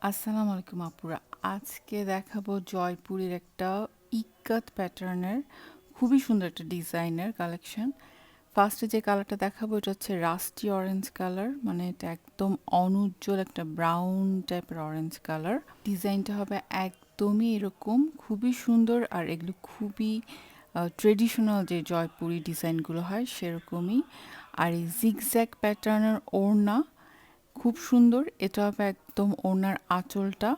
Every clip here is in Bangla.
আসসালামু আলাইকুম আপুরা। আজকে দেখাবো জয়পুরের একটা ইক্কাত প্যাটার্নের খুবই সুন্দর একটা ডিজাইনের কালেকশন। ফার্স্টে যে কালারটা দেখাবো এটা হচ্ছে রাস্টি অরেঞ্জ কালার, মানে এটা একদম অনুজ্জ্বল একটা ব্রাউন টাইপের অরেঞ্জ কালার। ডিজাইনটা হবে একদমই এরকম খুবই সুন্দর, আর এগুলো খুবই ট্রেডিশনাল যে জয়পুরি ডিজাইনগুলো হয় সেরকমই। আর এই জিগজ্যাগ প্যাটার্নের ওড়না খুব সুন্দর। এটা হবে একদম ওনার আঁচলটা।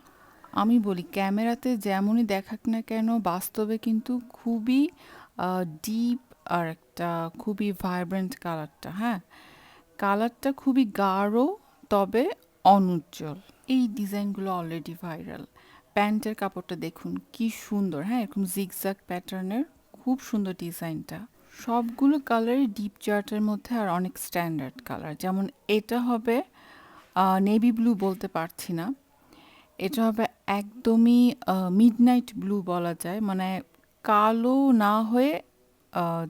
আমি বলি ক্যামেরাতে যেমনই দেখাক না কেন বাস্তবে কিন্তু খুবই ডিপ, আর একটা খুবই ভাইব্রেন্ট কালারটা। হ্যাঁ, কালারটা খুবই গাঢ় তবে অনুজ্জ্বল। এই ডিজাইনগুলো অলরেডি ভাইরাল। প্যান্টের কাপড়টা দেখুন কি সুন্দর। হ্যাঁ, এরকম জিগজ্যাগ প্যাটার্নের খুব সুন্দর ডিজাইনটা। সবগুলো কালারই ডিপ চার্টের মধ্যে আর অনেক স্ট্যান্ডার্ড কালার। যেমন এটা হবে নেভি ব্লু বলতে পারছি না, এটা হবে একদমই মিডনাইট ব্লু বলা যায়, মানে কালো না হয়ে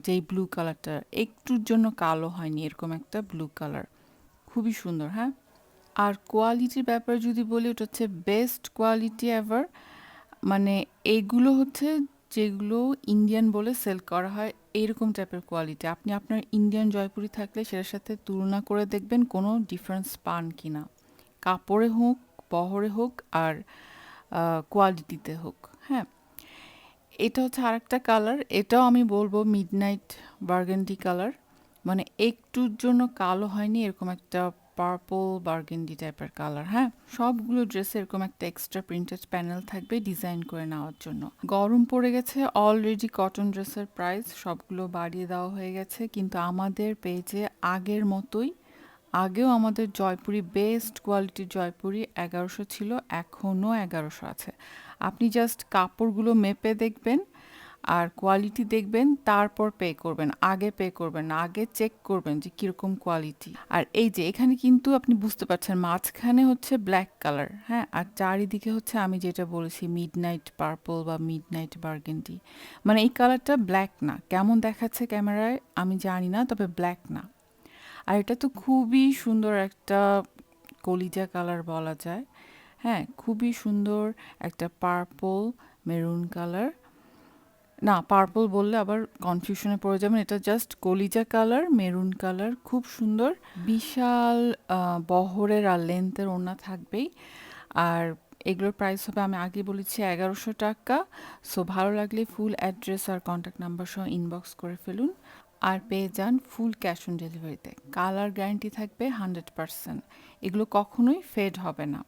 যেই ব্লু কালারটা একটুর জন্য কালো হয়নি, এরকম একটা ব্লু কালার খুবই সুন্দর। হ্যাঁ, আর কোয়ালিটির ব্যাপারে যদি বলি ওটা হচ্ছে বেস্ট কোয়ালিটি এভার। মানে এগুলো হচ্ছে যেগুলো ইন্ডিয়ান বলে সেল করা হয় এইরকম টাইপের কোয়ালিটি। আপনি আপনার ইন্ডিয়ান জয়পুরি থাকলে সেটার সাথে তুলনা করে দেখবেন কোনো ডিফারেন্স পান কিনা, কাপড়ে হোক, বহরে হোক, আর কোয়ালিটিতে হোক। হ্যাঁ, এটা হচ্ছে আরেকটা কালার, এটাও আমি বলবো মিডনাইট বার্গেন্ডি কালার, মানে একটুর জন্য কালো হয়নি, এরকম একটা পার্পল বার্গেন্ডি টাইপের কালার। হ্যাঁ, সবগুলো ড্রেসে এরকম একটা এক্সট্রা প্রিন্টেড প্যানেল থাকবে ডিজাইন করে নেওয়ার জন্য। গরম পড়ে গেছে অলরেডি, কটন ড্রেসের প্রাইস সবগুলো বাড়িয়ে দেওয়া হয়ে গেছে, কিন্তু আমাদের পেজে আগের মতোই, আগেও আমাদের জয়পুরি বেস্ট কোয়ালিটির জয়পুরি ১১০০ ছিল, এখনও ১১০০ আছে। আপনি জাস্ট কাপড়গুলো মেপে দেখবেন আর কোয়ালিটি দেখবেন, তারপর পে করবেন। আগে পে করবেন না, আগে চেক করবেন যে কীরকম কোয়ালিটি। আর এই যে এখানে কিন্তু আপনি বুঝতে পারছেন মাঝখানে হচ্ছে ব্ল্যাক কালার, হ্যাঁ, আর চারিদিকে হচ্ছে আমি যেটা বলেছি মিডনাইট পার্পল বা মিডনাইট বার্গেন্ডি, মানে এই কালারটা ব্ল্যাক না। কেমন দেখাচ্ছে ক্যামেরায় আমি জানি না, তবে ব্ল্যাক না। আর এটা তো খুবই সুন্দর একটা কলিজা কালার বলা যায়। হ্যাঁ, খুবই সুন্দর একটা পার্পল মেরুন কালার। না, পার্পল বললে আবার কনফিউশনে পড়ে যাবেন, এটা জাস্ট কলিজা কালার মেরুন কালার, খুব সুন্দর। বিশাল বহরের আর লেন্থের ওড়না থাকবেই। আর এগুলোর প্রাইস হবে আমি আগে বলেছি ১১০০ টাকা। সো ভালো লাগলে ফুল অ্যাড্রেস আর কন্ট্যাক্ট নাম্বার সহ ইনবক্স করে ফেলুন, আর পেয়ে যান ফুল ক্যাশ অন ডেলিভারিতে। কালার গ্যারান্টি থাকবে 100%। এগুলো কখনোই ফেড হবে না।